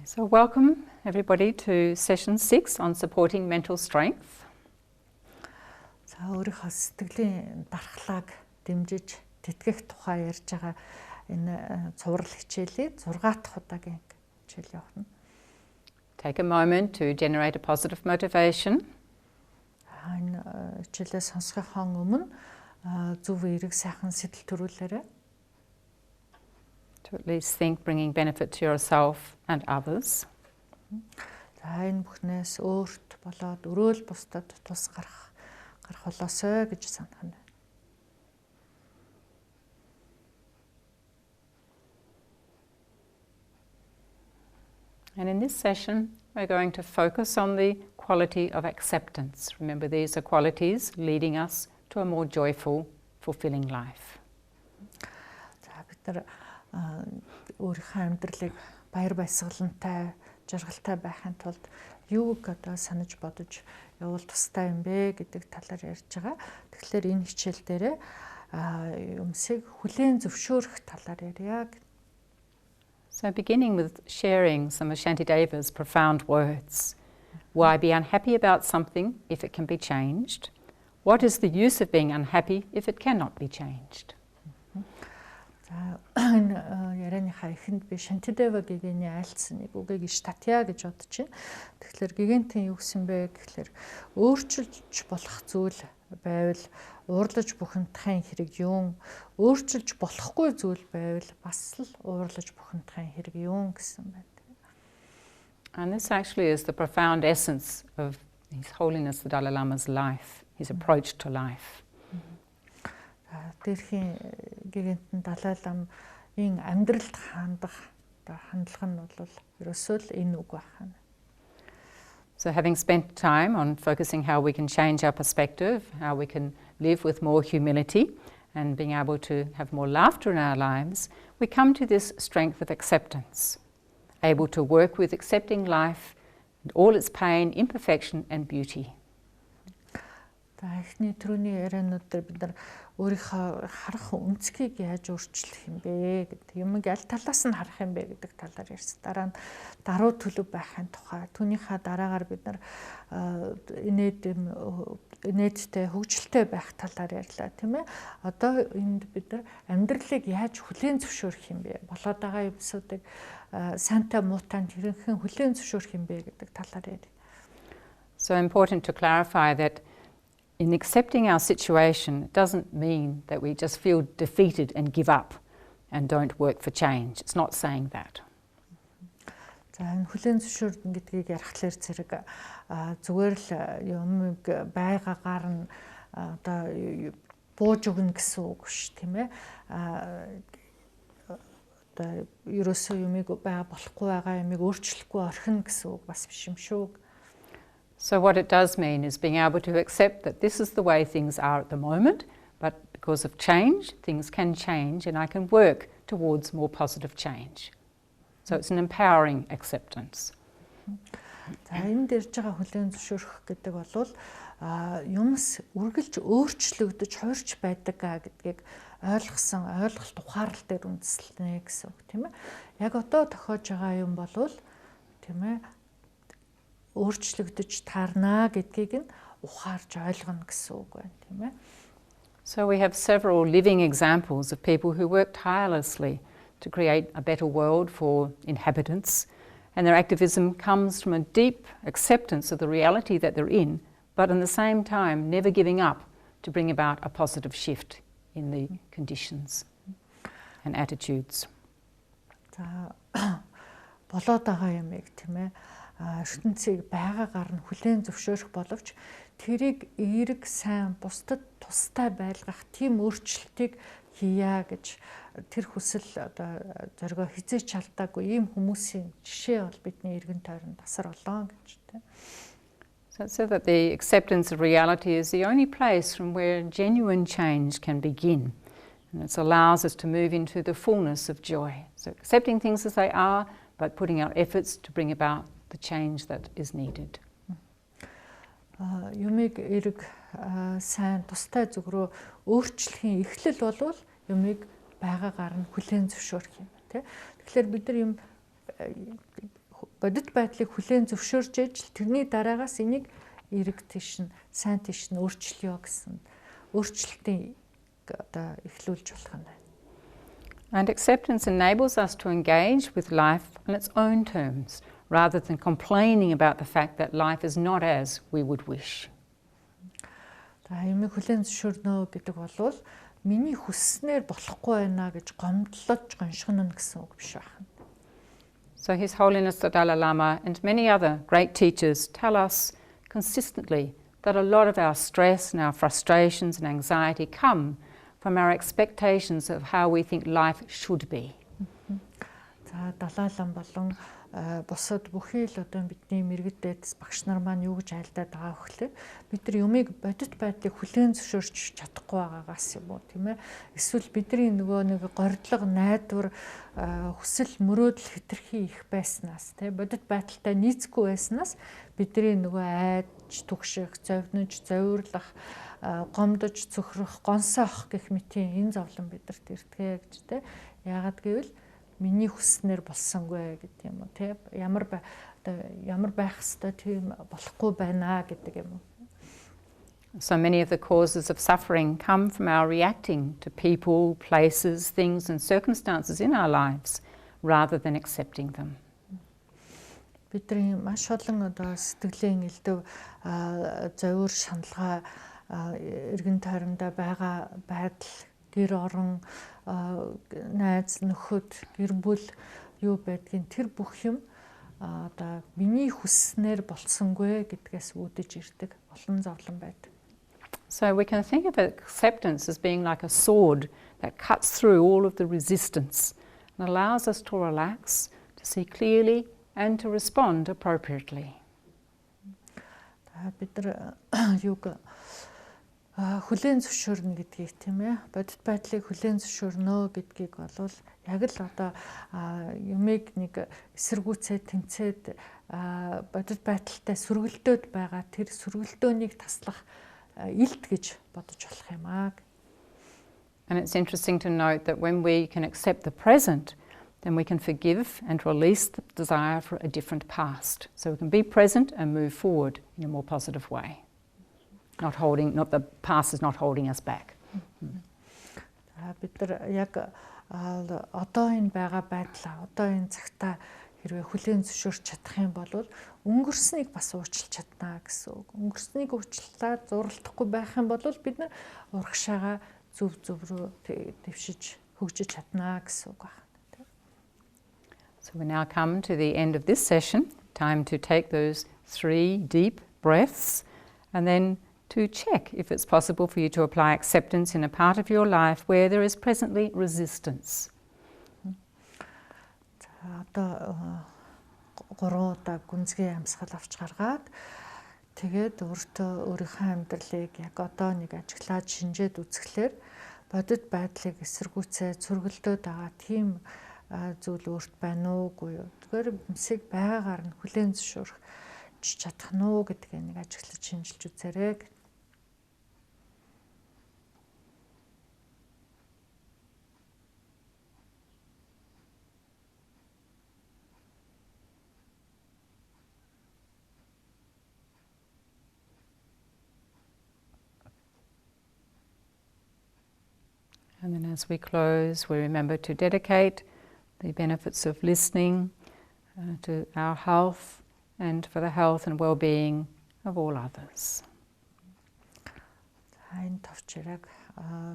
So welcome everybody to session 6 on supporting mental strength. За өөрийнхөө сэтгэлийн дархлааг дэмжиж тэтгэх тухай ярьж байгаа энэ цуврал хичээлээ 6 дахь удаагийн хичээл явуулна. Take a moment to generate a positive motivation. Энэ хичээлээ сонсохын өмнө зөв эерэг сайхан сэтэл төрүүлээрэй. To at least think bringing benefit to yourself and others. За энэ бүхнээс өөрт болоод өрөөл бусдад тус гарах болоосой гэж санах нь. And in this session we're going to focus on the quality of acceptance. Remember, these are qualities leading us to a more joyful, fulfilling life. За бид нар өөрийнхөө амьдралыг баяр баясгалантай, жаргалтай байхын тулд юуг одоо санаж бодож явуул тустай юм бэ гэдэг талаар ярьж байгаа. Тэгэхээр энэ хичээл дээр юмсыг хүлээн зөвшөөрөх талаар ярья. So beginning with sharing some of Shanti Deva's profound words. Why be unhappy about something if it can be changed? What is the use of being unhappy if it cannot be changed? За энэ ярианыхаа эхэнд би Shanti Deva гэгэний айлцсан нэг үгийг штатья гэж бодож байна. Тэгэхээр гэгэнтэн юу гэсэн бэ гэхээр өөрчилж болох зүйл байвал уурлаж бүхэндхийн хэрэг юм. Өөрчилж болохгүй зүйл байвал бас л уурлаж бүхэндхийн хэрэг юм гэсэн байна. And this actually is the profound essence of His Holiness the Dalai Lama's life, his approach to life. Тэрхийн гэгэнтэн Далай ламын амьдралд хандах хандлага нь бол ерөөсөө л энэ үг байна. So having spent time on focusing how we can change our perspective, how we can live with more humility and being able to have more laughter in our lives, we come to this strength of acceptance, able to work with accepting life and all its pain, imperfection and beauty. Эхний түрүүний ярианууд дээр бид нар өөрийнхөө харах өнцгийг яаж өөрчлөх юм бэ гэдэг юмыг аль талаас нь харах юм бэ гэдэг талаар ярьсан. Дараа нь даруй төлөв байхын тухай. Түүнийхээ дараагаар бид нар инээдтэй хөгжилтэй байх талаар ярьлаа, тийм ээ. Одоо энд бид нар амьдралыг яаж хүлээн зөвшөөрөх юм бэ? Болоод байгаа юмсуудыг сайнтай муутай тэрнхэн хүлээн зөвшөөрөх юм бэ гэдэг талаар ярья. So important to clarify that in accepting our situation, it doesn't mean that we just feel defeated and give up and don't work for change. It's not saying that. За энэ хүлээн зөвшөөрнө гэдгийг ярихлаар зэрэг зүгээр л юмыг байгаагаар нь одоо бууж өгнө гэсэн үг ш, тийм ээ. Одоо ерөөсөө юмыг болохгүй байгаа юмыг өөрчлөхгүй орхино гэсэн үг бас биш юм шүү. So what it does mean is being able to accept that this is the way things are at the moment, but because of change, things can change and I can work towards more positive change. So it's an empowering acceptance. За энд ярьж байгаа хүлээн зөвшөөрөх гэдэг бол юмс үргэлж өөрчлөгдөж хуурч байдаг гэдгийг ойлголт ухаарал дээр үндэслэнэ гэсэн үг, тийм ээ. Яг одоо тохиож байгаа юм бол тийм ээ өөрчлөгдөж таарна гэдгийг нь ухаарж ойлгоно гэсэн үг байна, тийм ээ. So we have several living examples of people who work tirelessly to create a better world for inhabitants, and their activism comes from a deep acceptance of the reality that they're in, but at the same time never giving up to bring about a positive shift in the conditions and attitudes. За болоод байгаа юм яг тийм ээ. ертөнцийг байгаагаар нь хүлээн зөвшөөрөх боловч тэрийг эерэг сайн бусдад тустай байлгах тийм өөрчлөлтийг хийя гэж тэр хүсэл одоо зоригоо хизээч алдаагүй ийм хүмүүсийн жишээ бол бидний эргэн тойронд тасар болоо гэж тийм. So that the acceptance of reality is the only place from where genuine change can begin. And it allows us to move into the fullness of joy. So accepting things as they are, but putting our efforts to bring about the change that is needed. Юмыг эрг сайн тустай зүг рүү өөрчлөхийн эхлэл болвол юмыг байгаагаар нь хүлээн зөвшөөрөх юм тий. Тэгэхээр бид нар юм бодит байдлыг хүлээн зөвшөөрж ижил тэрний дараагаас энийг эрэг тийш нь сайн тийш нь өөрчлөё гэсэн өөрчлөлтийн одоо эхлүүлж болох юм байна. And acceptance enables us to engage with life on its own terms, rather than complaining about the fact that life is not as we would wish. Ямиг хүлээн зөвшөөрнө гэдэг бол миний хүсснээр болохгүй байна гэж гомдлож гоншгоно гэсэн үг биш байна. So His Holiness the Dalai Lama and many other great teachers tell us consistently that a lot of our stress and our frustrations and anxiety come from our expectations of how we think life should be. За Далай Лама болон бусад бүхий л одоо бидний мэрэгдэд багш нар маань юу гэж айлдаад байгаа вөхлөө бид нар юмыг бодит байдлыг хүлээн зөвшөөрч чадахгүй байгаагаас юм уу тийм ээ эсвэл бидний нөгөө нэг гордлого найдвар хүсэл мөрөөдөл хэтэрхий их байснаас тийм бодит байдалтай нийцэхгүй байснаас бидний нөгөө айж түгших зовниж зовирлах гомдож цөхрөх гонсоох гэх мэтийн энэ зовлон бидэрт ирдэг гэж тийм яагаад гэвэл миний хүснээр болсонгүй гэдэг юм уу тийм ямар байх ёстой тийм болохгүй байна гэдэг юм уу. So many of the causes of suffering come from our reacting to people, places, things and circumstances in our lives rather than accepting them. Бидний маш олон одоо сэтгэлийн элдв зовир шаналгаа эргэн тойрондоо байгаа байдал гэр орон найз нөхөд гэр бүл юу байдгийг тэр бүх юм одоо миний хүсснээр болсонгүй гэдгээс үүдэж ирдэг олон зовлон байдаг. So we can think of acceptance as being like a sword that cuts through all of the resistance and allows us to relax, to see clearly and to respond appropriately. Бид нар юг хүлээн зөвшөөрнө гэдгийг тийм ээ бодит байдлыг хүлээн зөвшөөрнө гэдгийг бол яг л одоо юмыг нэг эсэргүүцээд тэмцээд бодит байдалтай сөргөлдөөд байгаа тэр сөргөлдөөнийг таслах илт гэж бодож болох юм аа. And it's interesting to note that when we can accept the present, then we can forgive and release the desire for a different past. So we can be present and move forward in a more positive way. Not the past is not holding us back. Бид нар яг одоо энэ байгаа байдлаа одоо энэ цагтаа хэрвээ хүлээн зөвшөөрч чадах юм бол өнгөрснийг бас уучлах чадна гэсэн үг. Өнгөрснийг уучлаад зурлахгүй байх юм бол бид нар урагшаага зөв рүү дэвшиж хөгжиж чадна гэсэн үг байна. So we now come to the end of this session. Time to take those 3 deep breaths and then to check if it's possible for you to apply acceptance in a part of your life where there is presently resistance. Одоо 3 удаа гүнзгий амьсгал авч гаргаад тэгээд өөрийнхөө амьдралыг яг одоо нэг ажиглаад шинжээд үзэхлээр бодит байдлыг эсэргүүцээ цөргөлдөөд байгаа тийм зүйл өөрт байна уугүй юу. Тэгэхээр юмсыг байгаагаар нь хүлээн зөвшөөрөх чадах нь уу гэдгийг нэг ажиглаж шинжилж үзээрэй. And then as we close, we remember to dedicate the benefits of listening to our health and for the health and well-being of all others. Энэ товчраг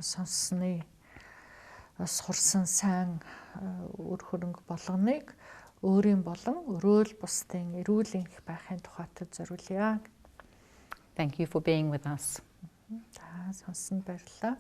сонссны сурсан сайн үр хөрөнгө болгоныг өөрийн болон өрөөл бусдын эрүүл энх байхын тухайд зориулъя. Thank you for being with us. За сонссонд баярлалаа.